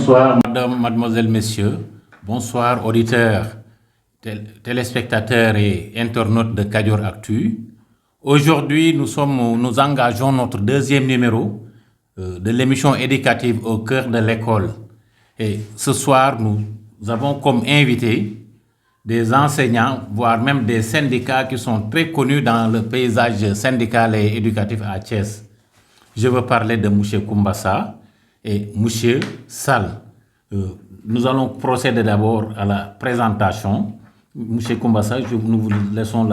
Bonsoir, madame, mademoiselle, messieurs. Bonsoir, auditeurs, téléspectateurs et internautes de Kadior Actu. Aujourd'hui, nous engageons notre deuxième numéro de l'émission éducative au cœur de l'école. Et ce soir, nous avons comme invités des enseignants, voire même des syndicats qui sont très connus dans le paysage syndical et éducatif à Thiès. Je veux parler de M. Koumbassa et M. Sall. Nous allons procéder d'abord à la présentation. M. Koumbassa, nous vous laissons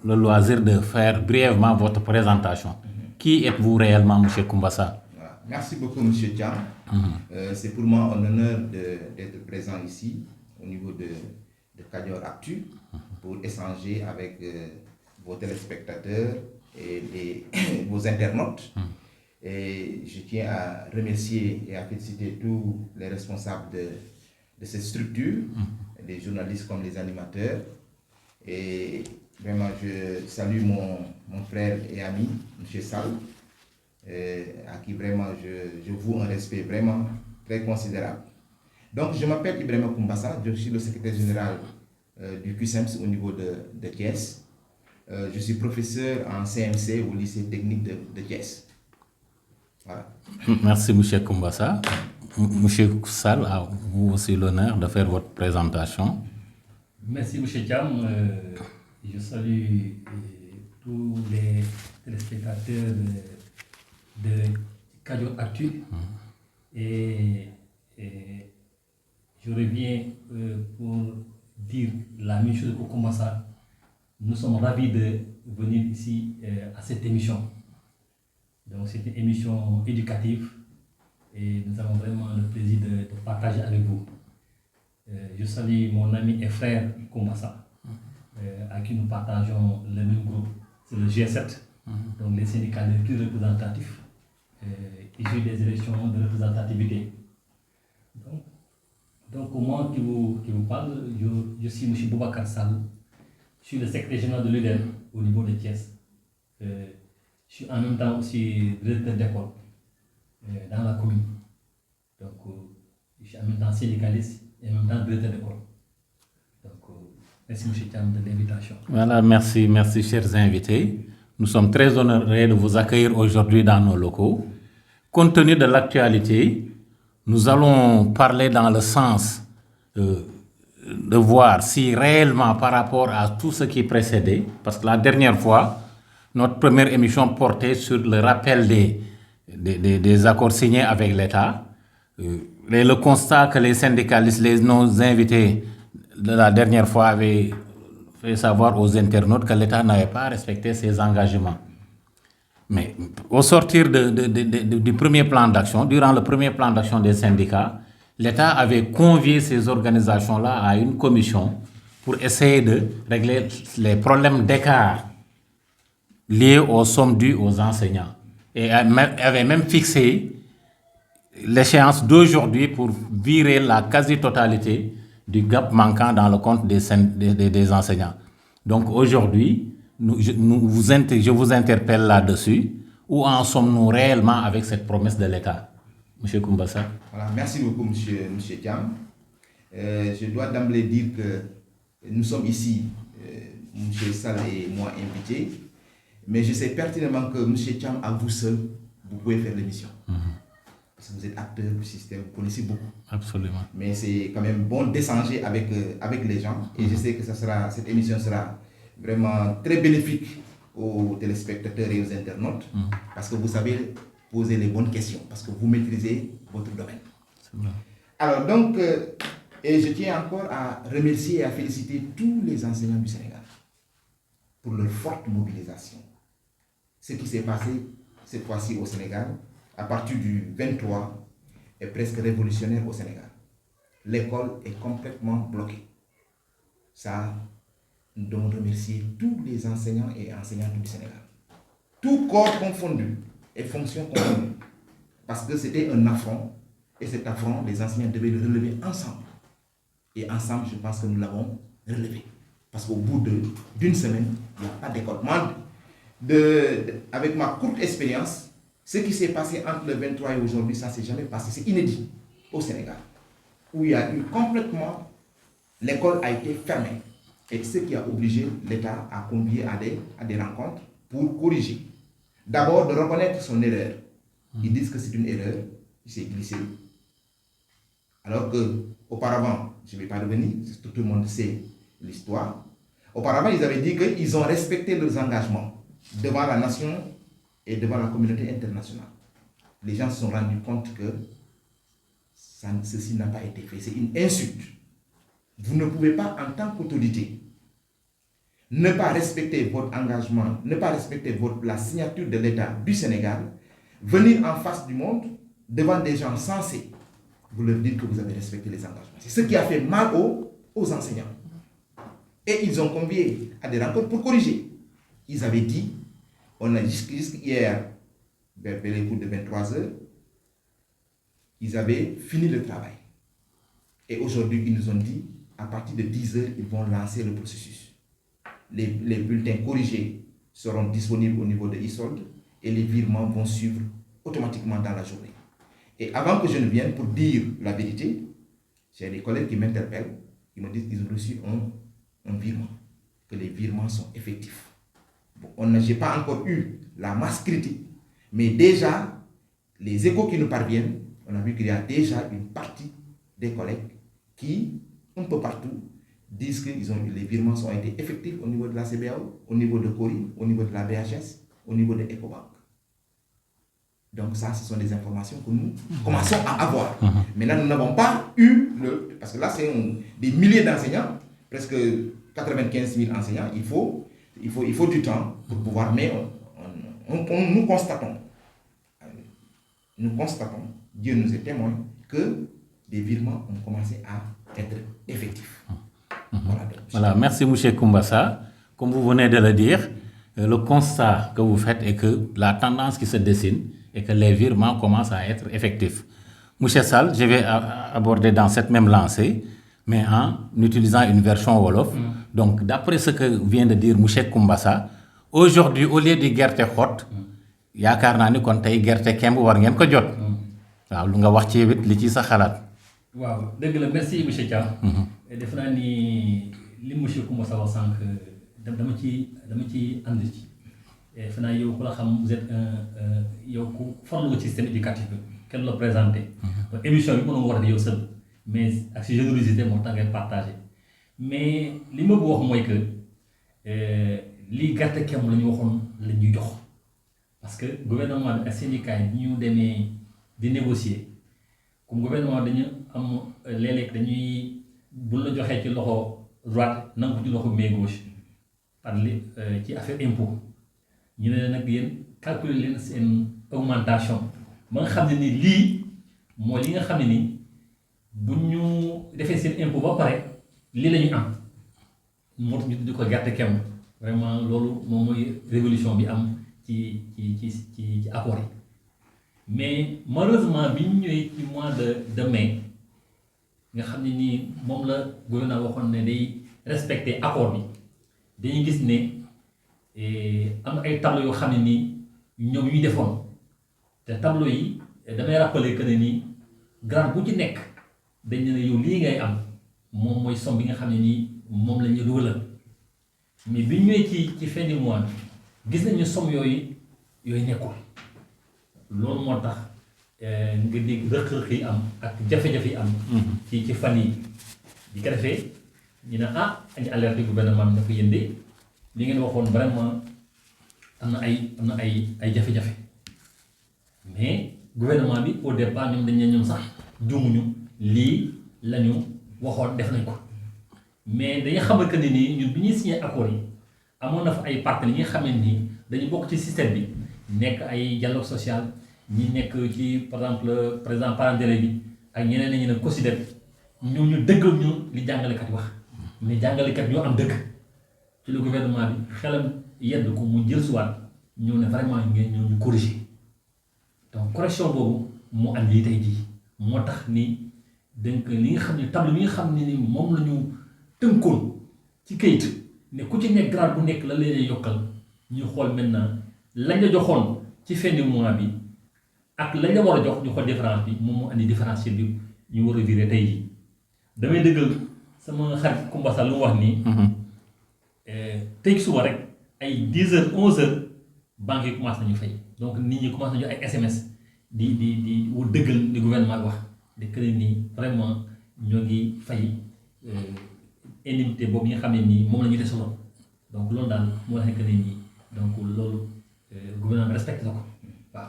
le loisir de faire brièvement votre présentation. Qui êtes-vous réellement, M. Koumbassa? Merci beaucoup, M. Thiam. C'est pour moi un honneur d'être présent ici, au niveau de Kadior Actu, pour échanger avec vos téléspectateurs et vos internautes. Et je tiens à remercier et à féliciter tous les responsables de cette structure, les journalistes comme les animateurs. Et vraiment, je salue mon frère et ami, M. Sall, à qui vraiment je voue un respect vraiment très considérable. Donc, je m'appelle Ibrahima Koumbassa, je suis le secrétaire général du QSEMS au niveau de Thiès. Je suis professeur en CMC au lycée technique de Thiès. Voilà. Merci, M. Koumbassa. M. Sall, à vous aussi l'honneur de faire votre présentation. Merci, M. Thiam. Je salue tous les téléspectateurs de Kadior Actu. Et je reviens pour dire la même chose au Koumbassa. Nous sommes ravis de venir ici à cette émission. Donc c'est une émission éducative et nous avons vraiment le plaisir de partager avec vous. Je salue mon ami et frère Koumbassa, à qui nous partageons le même groupe, c'est le G7, donc les syndicats les plus représentatifs, issus des élections de représentativité. Donc moi qui vous parle, je suis M. Boubacar Sall, je suis le secrétaire général de l'UDEN au niveau de Thiès. Je suis en même temps aussi directeur d'école dans la commune. Donc, je suis en même temps syndicaliste et en même temps directeur d'école. Donc, merci M. Thiam de l'invitation. Voilà, merci, chers invités. Nous sommes très honorés de vous accueillir aujourd'hui dans nos locaux. Compte tenu de l'actualité, nous allons parler dans le sens de voir si réellement par rapport à tout ce qui précédait, parce que la dernière fois, notre première émission portait sur le rappel des accords signés avec l'État. Et le constat que les syndicalistes, nos invités de la dernière fois avaient fait savoir aux internautes que l'État n'avait pas respecté ses engagements. Mais au sortir du premier plan d'action, durant le premier plan d'action des syndicats, l'État avait convié ces organisations-là à une commission pour essayer de régler les problèmes d'écart liés aux sommes dues aux enseignants. Et avait même fixé l'échéance d'aujourd'hui pour virer la quasi-totalité du gap manquant dans le compte des enseignants. Donc aujourd'hui, je vous interpelle là-dessus. Où en sommes-nous réellement avec cette promesse de l'État? M. Koumbassa. Voilà, merci beaucoup, M. Thiam. Je dois d'emblée dire que nous sommes ici, M. Sall et moi invités. Mais je sais pertinemment que M. Thiam, à vous seul, vous pouvez faire l'émission. Parce que vous êtes acteur du système, vous connaissez beaucoup. Absolument. Mais c'est quand même bon d'échanger avec les gens. Et je sais que cette émission sera vraiment très bénéfique aux téléspectateurs et aux internautes. Parce que vous savez poser les bonnes questions. Parce que vous maîtrisez votre domaine. C'est vrai. Alors donc, et je tiens encore à remercier et à féliciter tous les enseignants du Sénégal pour leur forte mobilisation. Ce qui s'est passé cette fois-ci au Sénégal, à partir du 23, est presque révolutionnaire au Sénégal. L'école est complètement bloquée. Ça, nous devons remercier tous les enseignants et enseignantes du Sénégal. Tout corps confondu et fonctions confondues. Parce que c'était un affront, et cet affront, les enseignants devaient le relever ensemble. Et ensemble, je pense que nous l'avons relevé. Parce qu'au bout d'une semaine, il n'y a pas d'école. Avec ma courte expérience, ce qui s'est passé entre le 23 et aujourd'hui, ça ne s'est jamais passé. C'est inédit. au Sénégal, où il y a eu complètement, l'école a été fermée. Et ce qui a obligé l'État à convier à des rencontres pour corriger. D'abord, de reconnaître son erreur. Ils disent que c'est une erreur, il s'est glissé. Alors qu'auparavant, je ne vais pas revenir, tout le monde sait l'histoire. Auparavant, ils avaient dit qu'ils ont respecté leurs engagements devant la nation et devant la communauté internationale. Les gens se sont rendus compte que ceci n'a pas été fait. C'est une insulte. Vous ne pouvez pas, en tant qu'autorité, ne pas respecter votre engagement, ne pas respecter la signature de l'État du Sénégal, venir en face du monde, devant des gens sensés, vous leur dites que vous avez respecté les engagements. C'est ce qui a fait mal aux enseignants. Et ils ont convié à des rencontres pour corriger. Ils avaient dit, on a jusqu'hier, vers les coups de 23 heures, ils avaient fini le travail. Et aujourd'hui, ils nous ont dit, à partir de 10 heures, ils vont lancer le processus. Les bulletins corrigés seront disponibles au niveau de e-solde et les virements vont suivre automatiquement dans la journée. Et avant que je ne vienne pour dire la vérité, j'ai des collègues qui m'interpellent, qui me disent qu'ils ont reçu un virement, que les virements sont effectifs. Bon, je n'ai pas encore eu la masse critique, mais déjà, les échos qui nous parviennent, on a vu qu'il y a déjà une partie des collègues qui, un peu partout, disent que les virements ont été effectifs au niveau de la CBAO, au niveau de Cori, au niveau de la BHS, au niveau de Ecobank. Donc ça, ce sont des informations que nous commençons à avoir. Maintenant, nous n'avons pas eu parce que là, c'est des milliers d'enseignants, presque 95 000 enseignants. Il faut du temps pour pouvoir, mais nous constatons, Dieu nous est témoin, que des virements ont commencé à être effectifs. Voilà, merci M. Koumbassa. Comme vous venez de le dire, le constat que vous faites est que la tendance qui se dessine est que les virements commencent à être effectifs. M. Sall, je vais aborder dans cette même lancée, mais en utilisant une version Wolof. Donc, d'après ce que vient de dire M. Koumbassa, aujourd'hui, au lieu de gerte xot, yaakaar naa ni kon tey gerte kemb war ngeen ko jot. waaw lu nga wax ci li ci sa xalaat. waaw dëgg la merci monsieur Thiam. def naa ni li monsieur Koumbassa wax sànq dama ci ànd ci. defe naa yow ku la xam vous êtes yow ku farlu nga ci système éducatif bi kenn la présenté. donc émission bi mënoo nga war a def yow seul mais ak si générosité moo tax ngay partagé mais li ma bëgg wax mooy que lii gerte kem la ñu waxoon la ñuy jox parce que gouvernement bi ak syndicat yi ñu demee di négocier comme gouvernement dañu am léeg-léeg dañuy buñ la joxee ci loxo droite nangu ci loxo main gauche par li ci affaire impôt ñu ne nag yéen calculer leen seen augmentation ba nga xam ne ni lii mooy li nga xam ne ni bu ñu defee seen impôt ba pare lii la ñu am moo tax ñu di ko gerte kem vraiment loolu moom mooy révolution bi am ci accord yi mais malheureusement bi ñu ñëwee ci mois de mai nga xam ne nii moom la gouvernement waxoon ne day respecter accord bi dañuy gis ne am ay tableau yoo xam ne nii ñoom ñu defoon te tableau yi damay rappeler que ne nii grade bu ci nekk dañ ne yow lii ngay am moom mooy somme bi nga xam ne nii moom la ñu dugalal mais bi ñu ñëwee ci fin du mois gis nañu somme yooyu nekkul loolu moo tax nga dégg rëq-rëq yi am ak jafe-jafe yi am. ci fan yi di ko defee ñu ne ñu alerte gouvernement bi ne ko yëndee li ngeen waxoon vraiment am na ay jafe-jafe mais gouvernement bi au départ ñoom dañ ne ñoom sax juumuñu lii la ñu waxoon def nañ ko mais dañu xamal que ni nii ñun bi ñuy signé accord yi amoon na fa ay partenaires yi nga xam ne nii dañu bokk ci système bi nekk ay dialogue social ñi nekk ci par exemple président parent d'élève bi ak ñeneen ñi ne considère ñu dëggal ñu li jàngalekat yi wax mais jàngalekat ñoo am dëgg ci le gouvernement bi xelam yedd ko mu jël suwaat ñëw ne vraiment ngeen ñëw ñu corriger donc correction boobu moo andi tey jii moo tax ni donc li nga xam ne table bi nga xam ne ni moom la ñu tënkoon ci kayit ne ku ci nekk grade bu nekk la leen yokkal ñu xool maintenant lañ la joxoon ci fin du mois bi ak lañ la war a jox ñu xool différence bi moom moo andi différentiel bi ñu war a viré tey jii damay dëggal sama xarit Koumba Sall lu mu wax nii. tey suba rek ay 10h 11h banques yi commencé nañu fay donc nit ñi commencé nañu ay SMS di wu dëggal li gouvernement bi wax de que nii vraiment ñoo ngi fay indemnité boobu nga xam ne nii moom la ñu desaloon donc loolu daal moo nekk ne nii donc loolu gouvernement bi respecté na ko waaw.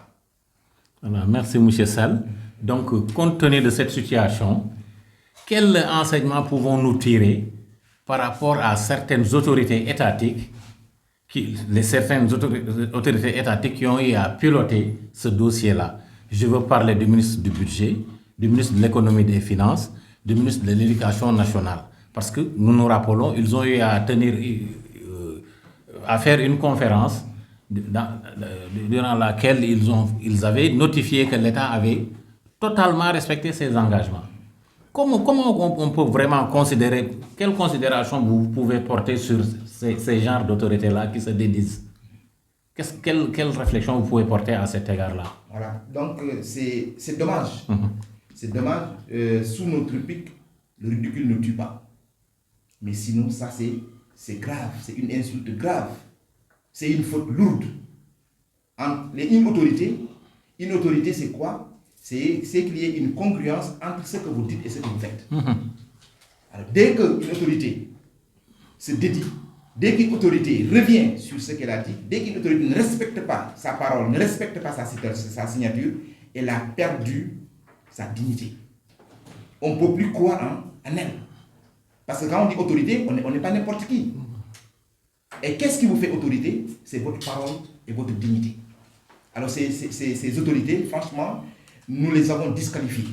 Voilà, merci monsieur Sall. Donc compte tenu de cette situation, quel enseignement pouvons-nous tirer par rapport à certaines autorités étatiques certaines autorités étatiques qui ont eu à piloter ce dossier-là? Je veux parler du ministre du Budget, du ministre de l'Économie et des Finances, du ministre de l'Éducation nationale. Parce que nous nous rappelons, ils ont eu à à faire une conférence durant laquelle ils avaient notifié que l'État avait totalement respecté ses engagements. Comment on peut vraiment considérer, quelle considération vous pouvez porter sur ces genres d'autorités-là qui se dédisent? Quelle réflexion vous pouvez porter à cet égard-là? Voilà, donc c'est dommage. C'est dommage, sous notre pic, le ridicule ne tue pas. Mais sinon, ça c'est grave, c'est une insulte grave. C'est une faute lourde. Une autorité c'est quoi? C'est qu'il y ait une congruence entre ce que vous dites et ce que vous faites. Alors, dès qu'une autorité se dédie, dès qu'une autorité revient sur ce qu'elle a dit, dès qu'une autorité ne respecte pas sa parole, ne respecte pas sa signature, elle a perdu sa dignité. On ne peut plus croire en elle. Parce que quand on dit autorité, on n'est pas n'importe qui. Et qu'est-ce qui vous fait autorité? C'est votre parole et votre dignité. Alors ces autorités, franchement, nous les avons disqualifiées.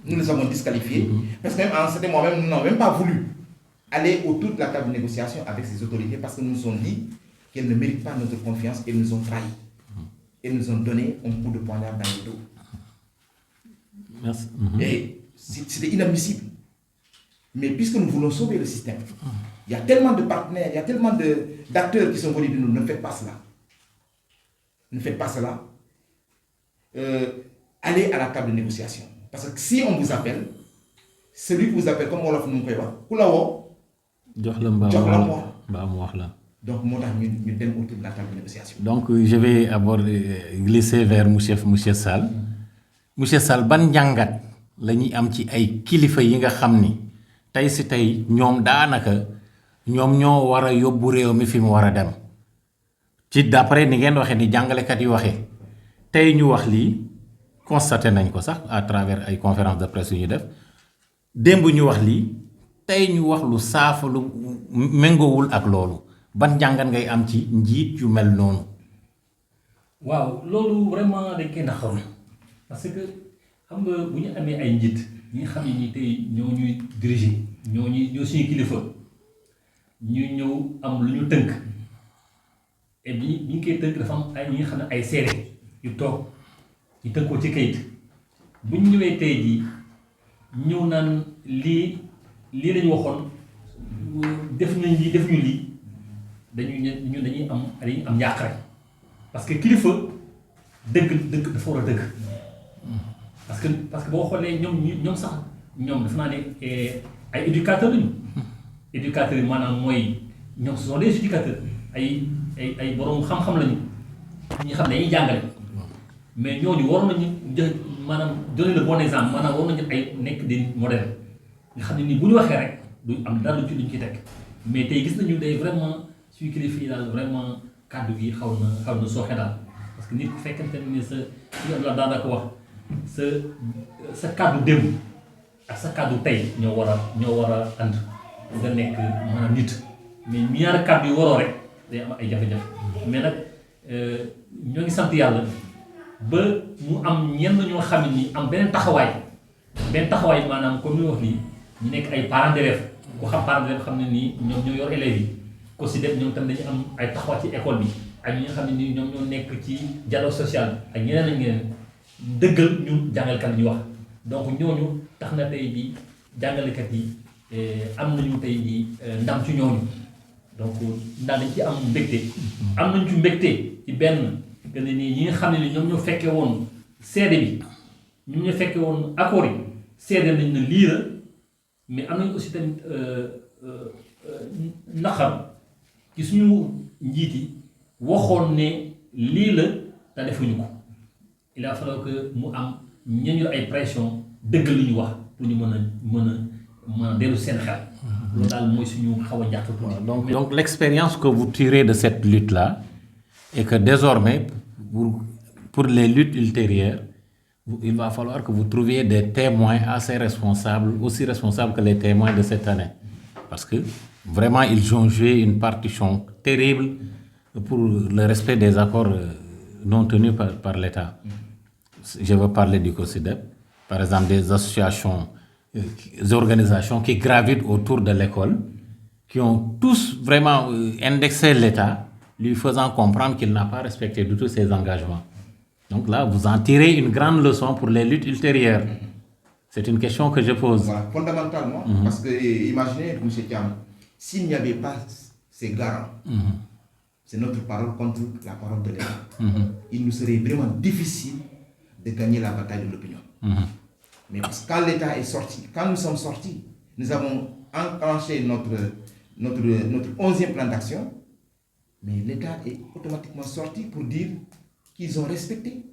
Nous les avons disqualifiées. Parce que même en certain moment, nous n'avons même pas voulu aller autour de la table de négociation avec ces autorités parce que nous nous sommes dit qu'elles ne méritent pas notre confiance, qu'elles nous ont trahis. Elles nous ont donné un coup de poignard dans le dos. Merci. Et c'était inadmissible. Mais puisque nous voulons sauver le système, il y a tellement de partenaires, il y a tellement d'acteurs qui sont venus de nous, ne faites pas cela. Ne faites pas cela. Allez à la table de négociation. Parce que si on vous appelle, celui qui vous appelle, comme Wolof nous donc, moi, nous donne autour de la table de négociation. Donc, je vais glisser vers monsieur Sall. Monsieur Sall, ban jangat la ñuy am ci ay kilifa yi nga xam ni tey si tey ñoom daanaka ñoom ñoo war a yóbbu réew mi fi mu war a dem ci d'après ni ngeen waxee ni jàngalekat yi waxee tey ñu wax lii constaté nañ ko sax à travers ay conférences de presse yu ñu def démb ñu wax lii tey ñu wax lu saafa lu méngoowul ak loolu ban jàngat ngay am ci njiit yu mel noonu. waaw loolu vraiment dañ koy naxaw parce que xam nga bu ñu amee ay njiit ñi nga xam ne ñi tey ñoo ñuy diriger ñoo suñu kilifa ñu ñëw am lu ñu tënk et bi ñu koy tënk dafa am ay ñi nga xam ne ay seede yu toog ñu tënkoo ci kayit bu ñu ñëwee tey jii ñëw naan lii lañu waxoon def nañ lii def ñu lii dañuy am njàqare parce que kilifa dëgg dafa war a dëgg parce que boo xoolee ñoom sax ñoom dafa naa ne ay éducateurs lañu éducateurs yi maanaam mooy ñoom ce sont des éducateurs ay borom xam-xam lañu ñi xam ne dañuy jàngale mais ñooñu waroon nañu joxe maanaam donner le bon exemple maanaam waroon nañu ay nekk des modèles nga xam ne nii bu ñu waxee rek duñ am dara luñ ci teg mais tey gis nañu day vraiment suñu kilifa yi daal vraiment kàddu gi xaw na sooxe daal parce que nit ku fekkente ne sa la daanaka wax sa kàddu démb ak sa kàddu tey ñoo war a ànd nga nekk maanaam nit mais ñaari kàddu yu waroo rek day am ay jafe-jafe mais nag ñoo ngi sant yàlla ba mu am ñenn ñoo xam ne ni am beneen taxawaay maanaam comme ni wax nii ñu nekk ay parents d'élèves ku xam parents d'élèves xam ne nii ñoom ñoo yor élèves yi ko si def ñoom tam dañu am ay taxawaay ci école bi ak ñi nga xam ne nii ñoom ñoo nekk ci dialogue social ak ñeneen ak ñeneen dëggal ñu jàngalekat yi ñu wax donc ñooñu tax na tey jii jàngalekat yi am nañu tey jii ndam ci ñooñu donc ndax dañ ci am mbégte am nañ ci mbégte ci benn que ne nii ñi nga xam ne ni ñoom ñoo fekkee woon seede bi ñoom ñoo fekkee woon accord yi seede nañ ne lii la mais am nañ aussi tamit naqar ci suñu njiit yi waxoon ne lii la te defuñu ko il a fallu que mu am ñañu ay pression dëgg lu ñu wax pour ñu mën a dellu seen xel. loolu daal mooy suñu xaw a jàpp tuuti. Donc l'expérience que vous tirez de cette lutte-là est que désormais, pour les luttes ultérieures, il va falloir que vous trouviez des témoins assez responsables, aussi responsables que les témoins de cette année. Parce que vraiment, ils ont joué une partition terrible pour le respect des accords non tenus par l'État. Je veux parler du COSIDEP, par exemple des associations, des organisations qui gravitent autour de l'école, qui ont tous vraiment indexé l'État, lui faisant comprendre qu'il n'a pas respecté du tout ses engagements. Donc là, vous en tirez une grande leçon pour les luttes ultérieures. C'est une question que je pose. Voilà, fondamentalement, parce que imaginez, M. Thiam, s'il n'y avait pas ces garants, c'est notre parole contre la parole de l'État. Il nous serait vraiment difficile de gagner la bataille de l'opinion. Mais parce que quand l'État est sorti, quand nous sommes sortis, nous avons enclenché notre 11e plan d'action, mais l'État est automatiquement sorti pour dire qu'ils ont respecté,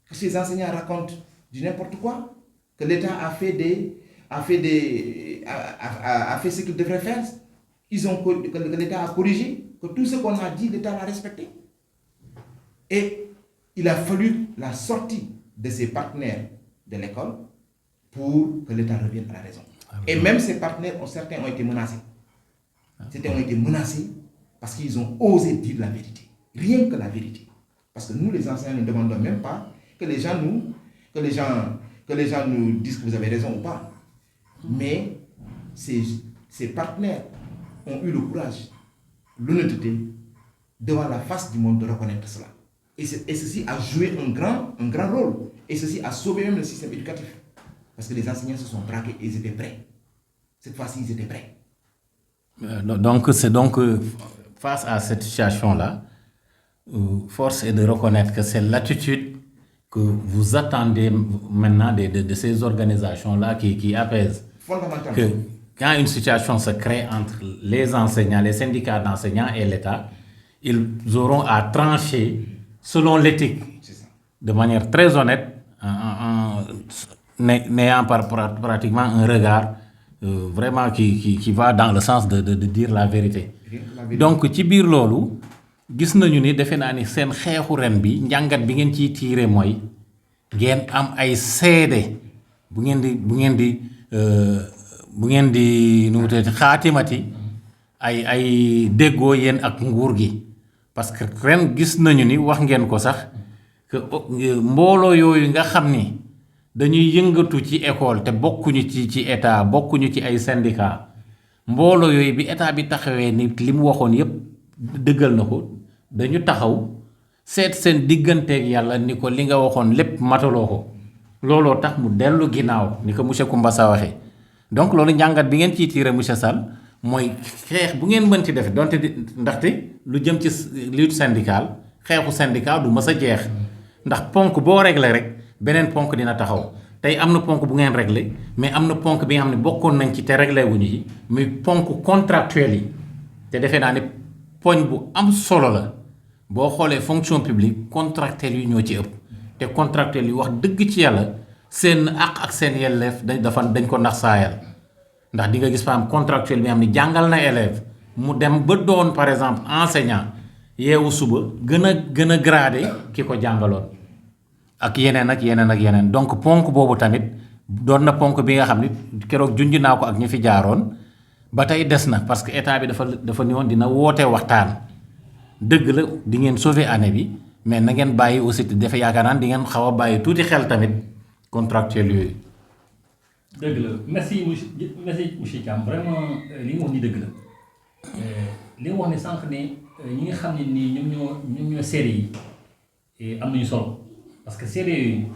que ces enseignants racontent du n'importe quoi, que l'État a fait ce qu'il devrait faire, que l'État a corrigé, que tout ce qu'on a dit, l'État l'a respecté. Et il a fallu la sortie de ses partenaires de l'école pour que l'État revienne à la raison. Et même ces partenaires, certains ont été menacés. Certains ont été menacés parce qu'ils ont osé dire la vérité. Rien que la vérité. Parce que nous, les enseignants, ne demandons même pas que les gens nous disent que vous avez raison ou pas. Mais ces partenaires ont eu le courage, l'honnêteté, devant la face du monde de reconnaître cela. Et ceci a joué un grand rôle. Et ceci a sauvé même le système éducatif. Parce que les enseignants se sont braqués et ils étaient prêts. Cette fois-ci, ils étaient prêts. Donc, face à cette situation-là, force est de reconnaître que c'est l'attitude que vous attendez maintenant de ces organisations-là qui apaisent. Fondamentalement. Que quand une situation se crée entre les enseignants, les syndicats d'enseignants et l'État, ils auront à trancher selon l'éthique, de manière très honnête, n'ayant pratiquement un regard vraiment qui va dans le sens de dire la vérité. Donc ci biir loolu gis nañu ni defe naa ni seen xeexu ren bi njàngat bi ngeen ciy tiire mooy ngeen am ay seede bu ngeen di nu mu tuddati xaatimati ay déggoo yéen ak nguur gi parce que ren gis nañu ni wax ngeen ko sax que mbooloo yooyu nga xam ni dañuy yëngatu ci école te bokkuñu ci état bokkuñu ci ay syndicat mbooloo yooyu bi état bi taxawee ni li mu waxoon yépp dëggal na ko dañu taxaw seet seen digganteeg yàlla ni ko li nga waxoon lépp mataloo ko looloo tax mu dellu ginnaaw ni ko monsieur Koumbassa waxee donc loolu njàngat bi ngeen ciy tiire monsieur Sall mooy xeex bu ngeen mën ci def donte ndaxte lu jëm ci lutte syndicale xeexu syndicat du mës a jeex ndax ponk boo réglé rek beneen ponk dina taxaw tey am na ponk bu ngeen réglé mais am na ponk bi nga xam ne bokkoon nañ ci te réglé wuñu ci muy ponk contractuel yi te defee naa ne poñ bu am solo la boo xoolee fonction publique contractuel yi ñoo ci ëpp te contractuel yi wax dëgg ci yàlla seen àq ak seen yelleef dañ ko nax saayal ndax di nga gis fa am contractuel bi nga xam ne jàngal na élève mu dem ba doon par exemple enseignant yeewu suba gën a gradé ki ko jàngaloon ak yeneen donc ponk boobu tamit doon na ponk bi nga xam ni keroog junj naa ko ak ñi fi jaaroon ba tey des na parce que état bi dafa ni woon dina woote waxtaan dëgg la di ngeen sauver année bi mais na ngeen bàyyi aussi dafa yaakaar naan di ngeen xaw a bàyyi tuuti xel tamit contractuel yooyu. dëgg la merci monsieur Thiam vraiment li nga wax ni dëgg la li nga wax ne sànq ne ñi nga xam ne nii ñoom ñoo seede yi am nañu solo parce que seede yooyu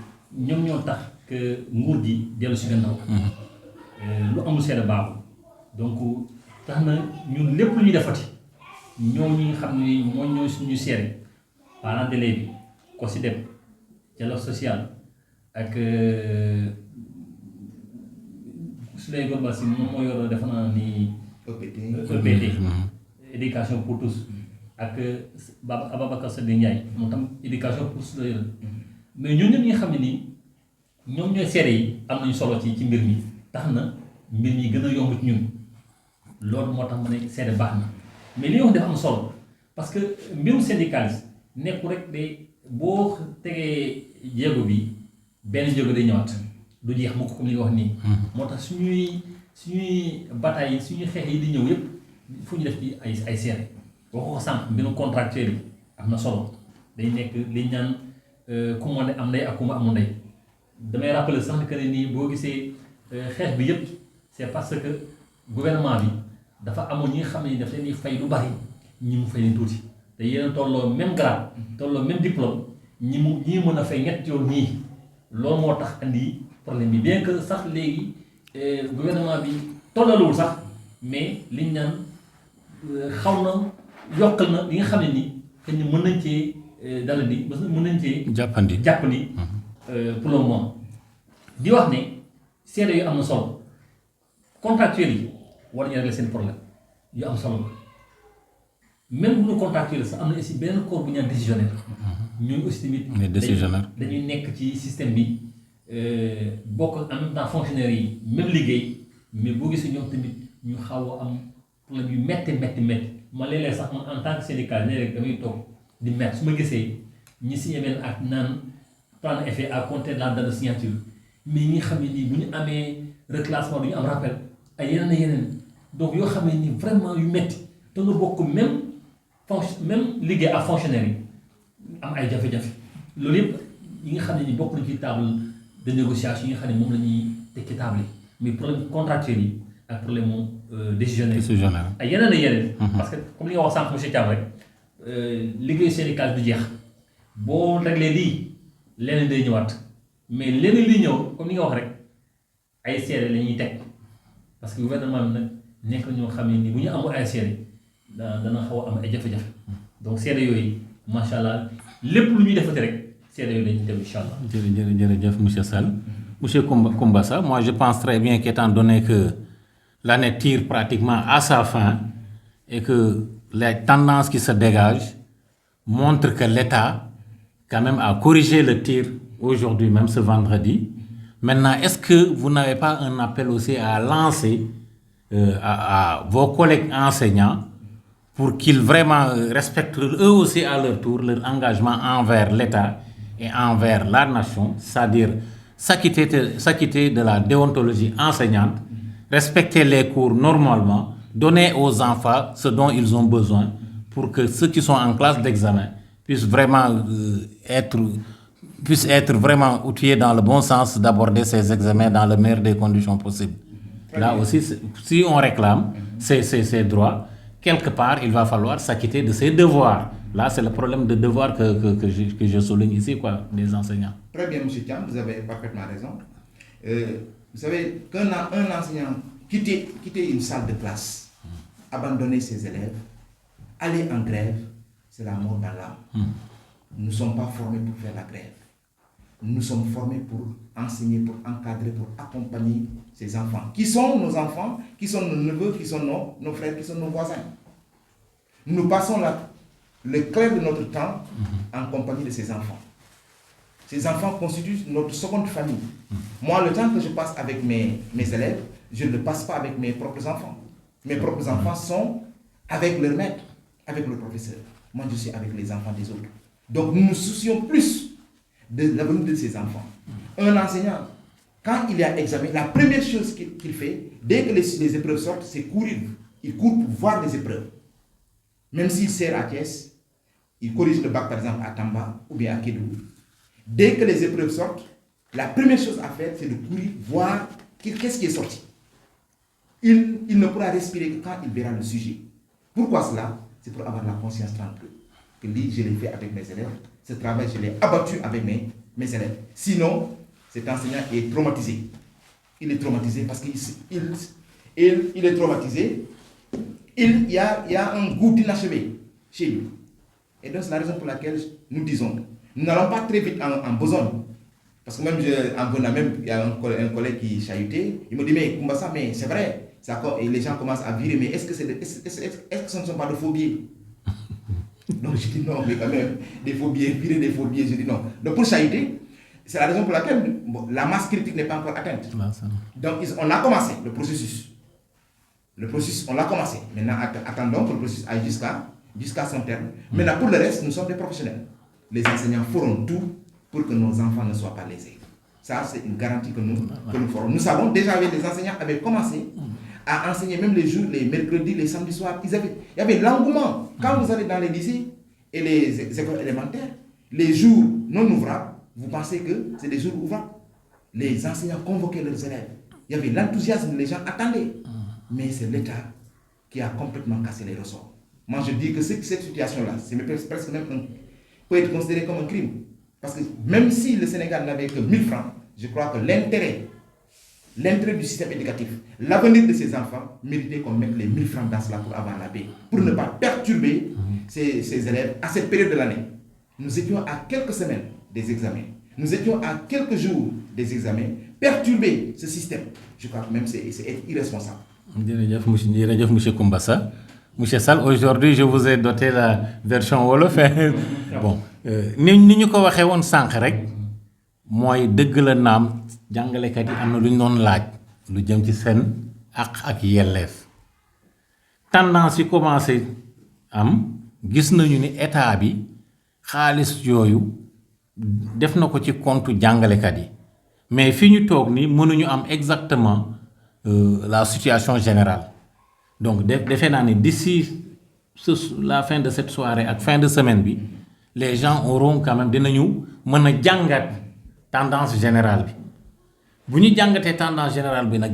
ñoom ñoo tax que nguur gi dellu si gannaaw lu amul seede baaxul donc tax na ñun lépp lu ñuy defati ñoom ñi nga xam ne mooy ñooy suñu seede parents d'élèves bi COSIDEP dialogue social ak Souleye Gorba Sy moom moo yor defe naa ni EPT. éducation pour tous ak Ababacar Sadie Ndiaye moom tam éducation pour tous la yor mais ñun ñëpp ñi nga xam ne nii ñoom ñooy seede yi am nañu solo ci mbir mi tax na mbir mi gën a yomb ci ñun loolu moo tax ma ne seede baax na mais li ñu wax dafa am solo parce que mbirum syndicaliste nekku rek de boo tegee jéego bi benn jéego day ñëwaat du jeex mu ko comme li nga wax nii. moo tax suñuy bataille yi suñuy xeex yi di ñëw yëpp fu ñu def ci ay seede boo ko sànq mbirum contractuel yi am na solo day nekk li ñaan ku mu am ndey ak ku mu amul ndey damay rappeler sax que ne nii boo gisee xeex bi yëpp c'est parce que gouvernement bi dafa amoon ñi nga xam ne daf leen di fay lu bari ñi mu fay leen tuuti te yéen tolloo même grade tolloo même diplôme ñi mën a fay ñett yoon nii loolu moo tax andi problème bi bien que sax léegi gouvernement bi tollalewul sax mais liñ naan xaw na yokkal na li nga xam ne nii xëy na mën nañ cee dala di mën nañ cee jàppandi pour le moment di wax ne seede yu am na solo contractuels yi war nañu régler seen problème yu am solo même bu ñu contractuel sax am na aussi beneen corps bu ñu naan décisionnaire ñooñu aussi tamit dañuy nekk ci système bi bokk en même temps fonctionnaires yi même liggéey mais boo gisee ñoom tamit ñu xaw a am problème yu métti ma léeg-léeg sax man en tant que syndicat nee rek damay toog di métti su ma gisee ñi signé benn ak naan plan effet à compter de la date de signature mais ñi xam ne nii bu ñu amee reclassement du ñu am rappel ay yeneen donc yoo xam ne nii vraiment yu métti te nga bokk même liggéey ak fonctionnaire yi am ay jafe-jafe loolu yëpp yi nga xam ne ni bokk nañ ci table de négociation yi nga xam ne moom la ñuy teg ci table yi mais problème contractuel yi ak problème mu décisionnaire ay yeneen parce que comme li nga wax sànq monsieur Thiam rek liggéey syndical du jeex boo réglé lii leneen day ñëwaat mais leneen liy ñëw comme li nga wax rek ay seede la ñuy teg parce que gouvernement bi nag nekk na ñoo xam ne ni bu ñu amul ay seede dana xaw a am ay jafe-jafe donc seede yooyu macha allah lépp lu ñuy defati rek seede yooyu dañuy dem incha allah. jërëjëf monsieur Sall. Monsieur Koumbassa, moi je pense très bien qu'étant donné que l'année tire pratiquement à sa fin et que les tendances qui se dégagent montrent que l'État quand même a corrigé le tir aujourd'hui même ce vendredi. Maintenant, est-ce que vous n'avez pas un appel aussi à lancer à vos collègues enseignants pour qu'ils vraiment respectent eux aussi à leur tour leur engagement envers l'État et envers la nation, c'est-à-dire s'acquitter de la déontologie enseignante, respecter les cours normalement, donner aux enfants ce dont ils ont besoin pour que ceux qui sont en classe d'examen puissent être vraiment outillés dans le bon sens d'aborder ces examens dans le meilleur des conditions possibles. Là aussi, si on réclame ces droits, quelque part, il va falloir s'acquitter de ses devoirs. Là, c'est le problème de devoir que je souligne ici, des enseignants. Très bien, M. Thiam, vous avez parfaitement raison. Vous savez, qu'un enseignant quitter une salle de classe, abandonner ses élèves, aller en grève, c'est la mort dans l'âme. Nous ne sommes pas formés pour faire la grève. Nous sommes formés pour enseigner, pour encadrer, pour accompagner ces enfants. Qui sont nos enfants, qui sont nos neveux, qui sont nos frères, qui sont nos voisins. Nous passons le clair de notre temps en compagnie de ces enfants. Ces enfants constituent notre seconde famille. Moi, le temps que je passe avec mes élèves, je ne le passe pas avec mes propres enfants. Mes propres enfants sont avec leur maître, avec le professeur. Moi, je suis avec les enfants des autres. Donc, nous nous soucions plus de l'avenir de ces enfants. Un enseignant, quand il y a examen, la première chose qu'il fait, dès que les épreuves sortent, c'est courir. Il court pour voir les épreuves. Même s'il sert à Thiès, il corrige le bac par exemple à Tamba ou bien à Kédougou. Dès que les épreuves sortent, la première chose à faire, c'est de courir, voir qu'est-ce qui est sorti. Il ne pourra respirer que quand il verra le sujet. Pourquoi cela? C'est pour avoir la conscience tranquille. Que lui, je l'ai fait avec mes élèves. Ce travail, je l'ai abattu avec mes élèves. Sinon, cet enseignant est traumatisé. Il est traumatisé parce qu'il est traumatisé. Il y a un goût d'inachevé chez lui. Et donc, c'est la raison pour laquelle nous disons, nous n'allons pas très vite en besogne. Parce que même en venant même, il y a un collègue qui chahutait. Il me dit, mais Kumbasa, mais c'est vrai. Et les gens commencent à virer, mais est-ce que ce ne sont pas de faux billets? Donc je dis non, mais quand même, des faux billets, virer des faux billets, je dis non. Donc pour chahuter, c'est la raison pour laquelle la masse critique n'est pas encore atteinte. Donc on a commencé le processus. Le processus, on l'a commencé. Maintenant, attendons que le processus aille jusqu'à son terme. Maintenant, pour le reste, nous sommes des professionnels. Les enseignants feront tout pour que nos enfants ne soient pas lésés. Ça, c'est une garantie que nous ferons. Nous savons déjà, les enseignants avaient commencé à enseigner même les jours, les mercredis, les samedis soirs. Il y avait l'engouement. Quand vous allez dans les lycées et les écoles élémentaires, les jours non ouvrables, vous pensez que c'est des jours ouvrables. Les enseignants convoquaient leurs élèves. Il y avait l'enthousiasme, les gens attendaient. Mais c'est l'État qui a complètement cassé les ressorts. Moi, je dis que cette situation-là, c'est presque même peut être considéré comme un crime. Parce que même si le Sénégal n'avait que 1000 francs, je crois que l'intérêt du système éducatif, l'avenir de ces enfants, méritait qu'on mette les 1000 francs dans cela pour avoir la paix, pour ne pas perturber ces élèves à cette période de l'année. Nous étions à quelques semaines des examens. Nous étions à quelques jours des examens. Perturber ce système, je crois que même c'est être irresponsable. Monsieur Kumbasa. Monsieur Sall, aujourd'hui, je vous ai doté la version Wolof. Bon, ni ñu ko waxee woon sànq rek mooy dëgg la naam jàngalekat yi am na lu ñu doon laaj lu jëm ci seen ak yelleef tendance yi commencé am gis nañu ni état bi xaalis yooyu def na ko ci compte jàngalekat yi mais fi ñu toog ni mënuñu am exactement la situation générale. Donc, d'ici la fin de cette soirée et la fin de semaine, les gens auront quand même une tendance générale. Si nous avons une tendance générale, nous avons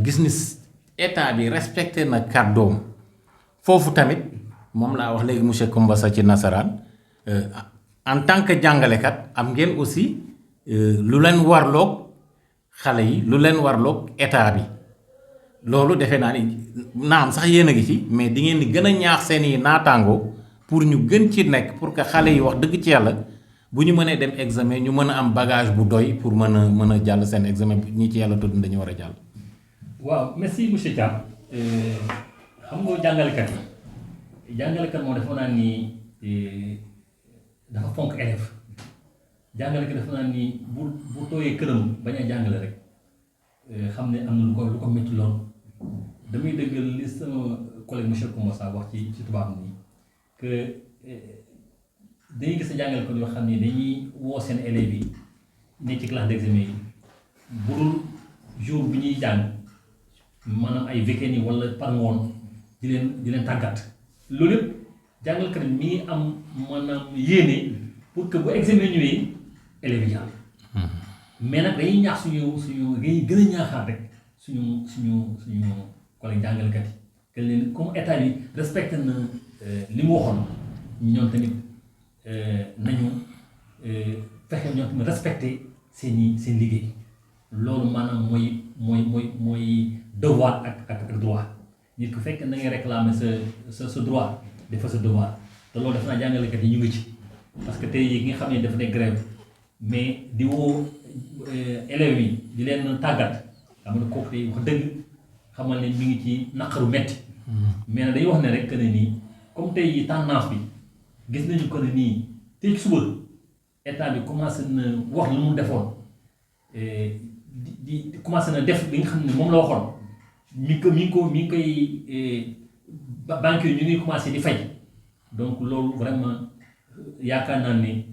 l'État respecté le cadre. Fofu tamit, mom la wax légui monsieur Kumbasa ci nasaran en tant que jangalekat am ngeen aussi lu len warlok xalé yi lu len warlok état bi. Loolu defe naa ni naam sax yéen a ngi ci mais di ngeen di gën a ñaax seen i naataango pour ñu gën ci nekk pour que xale yi wax dëgg ci yàlla bu ñu mënee dem examen ñu mën a am bagage bu doy pour mën a jàll seen examen ñi ci yàlla tudd dañu war a jàll. waaw merci monsieur Thiam xam nga jàngalekat moom dafa naa ni dafa fonk élève jàngalekat dafa naa ni bu tooyee këram bañ a jàngale rek xam ne am na lu ko métti lool. damay dëggal li sama collègue monsieur Kumbasa wax ci tubaab nii que dañuy gis jàngalekat yoo xam ne dañuy woo seen élèves yi ne ci classe d'examen yi bu dul jour bi ñuy jàng maanaam ay week-end yi wala par ngoon di leen tàggat loolu yëpp jàngalekat mi ngi am maanaam yéene pour que bu examen ñëwee élèves yi jàll mais nag dañuy ñaax suñu dañuy gën a ñaaxaat rek suñu collègue jàngalekat yi que leen comme état bi respecté na li mu waxoon ñoom tamit nañu fexe ñoom tamit respecté seen liggéey loolu maanaam mooy devoir ak droit nit ku fekk na ngay réclamer sa droit dafa sa devoir te loolu def naa jàngalekat yi ñu ngi ci parce que tey yi nga xam ne dafa ne grève mais di woo élèves yi di leen tàggat xam nga kooku tey wax dëgg xamal ne mi ngi ci naqaru metti mais nag dañuy wax ne rek que ne nii comme tey tendance bi gis nañu que ne nii tey suba état bi commencé na wax lu mu defoon di commencé na def li nga xam ne moom la waxoon mi ngi koy banque yi ñu ngi commencé di fay donc loolu vraiment yaakaar naa ne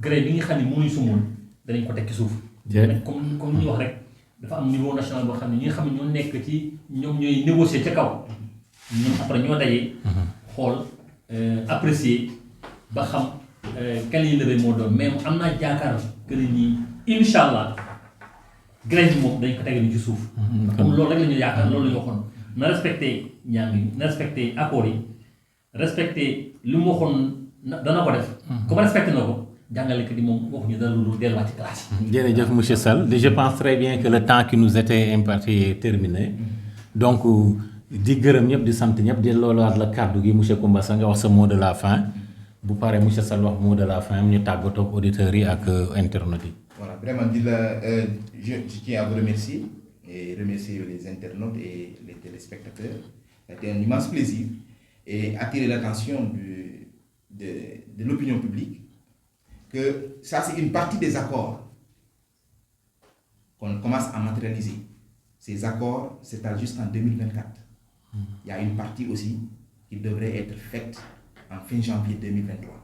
grève bi nga xam ne mënuñu sumoon danañ ko teg ci suuf. comme ñu wax rek dafa am niveau national boo xam ne ñi nga xam ne ñoo nekk ci ñoom ñooy négocier ca kaw ñoom après ñoo dajee xool apprécier ba xam kan yi lëbee moo doon mais am naa jaakaar que ne nii incha allah grève bi moom dañ ko tegal ci suuf. comme loolu rek la ñu yaakaar loolu la ñu waxoon na respecté njàng yi na respecté accords yi respecté li mu waxoon dana ko def. comme respecté na ko. Jërëjëf monsieur Sall, je pense très bien que le temps qui nous était imparti est terminé. Donc di gërëm ñëpp di sant ñëpp di loolaat la kàddu gi monsieur Kumbasa nga wax sa mot de la fin bu paree monsieur Sall wax mot de la fin ñu tàggatoo ak auditeurs yi ak internautes yi. Voilà, Vraiment, je tiens à vous remercier et remercier les internautes et les téléspectateurs. C'était un immense plaisir et attirer l'attention de l'opinion publique que ça, c'est une partie des accords qu'on commence à matérialiser. Ces accords s'étalent jusqu'en 2024. Il y a une partie aussi qui devrait être faite en fin janvier 2023.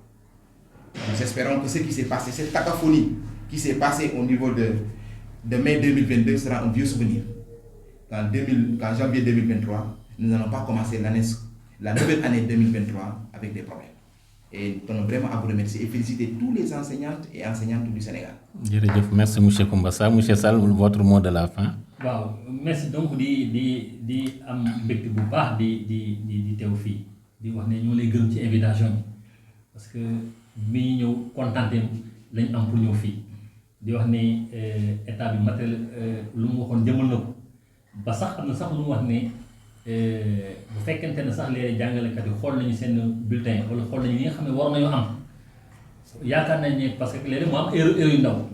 Nous espérons que ce qui s'est passé, cette cacophonie qui s'est passée au niveau de mai 2022 sera un vieux souvenir. Qu'en janvier 2023, nous n'allons pas commencer la nouvelle année 2023 avec des problèmes. Et nous tenons vraiment à vous remercier et féliciter tous les enseignantes et enseignants du Sénégal. Merci M. Koumbassa. M. Sall, votre mot de la fin. Waaw merci donc di am mbégte bu baax di teew fii di wax ne ñoo lay gërëm ci invitation bi parce que mi ñëw kontaanteem lañ am pour ñëw fii di wax ne état bi matériel lu mu waxoon jëmal na ko ba sax am na sax lu mu wax ne bu fekkente ne sax léegi jàngalekat yi xool nañu seen bulletin wala xool nañu li nga xam ne war nañoo am yaakaar nañ ne parce que léegi mu am erreur yu ndaw bu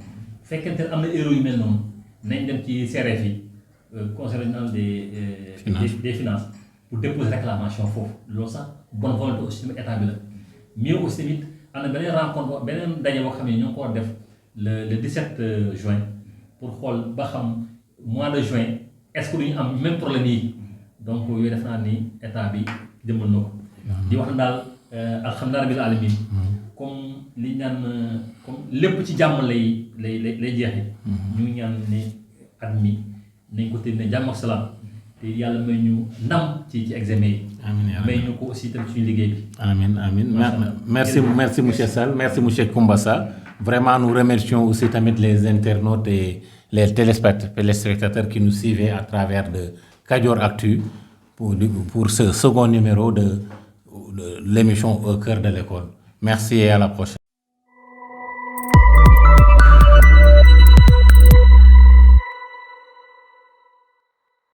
fekkente ne am na erreur yu mel noonu nañ dem ci CRF yi conseil régional des finances pour déposer réclamation foofu loolu sax bonne volonté aussi tamit état bi la mais aussi tamit am na beneen rencontre beneen daje boo xam ne ñoo ko war def le 17 juin pour xool ba xam mois de juin est-ce que du ñu am même problème yi donc yooyu def naa ni état bi jëmmal na ko di wax na daal alhamdulilah rabbil alamin comme li ñaan comme lépp ci jàmm lay jeexee ñu ñaan ne at mi nañ ko terminé jàmm ak salaam te yàlla may ñu ndam ci examen yi may ñu ko aussi tam suñu liggéey bi merci M. Sall, merci M. Koumbassa. Vraiment nous remercions aussi tamit les internautes et les téléspectateurs qui nous suivaient à travers de Kadior Actu pour ce second numéro de l'émission Au cœur de l'école. Merci et à la prochaine.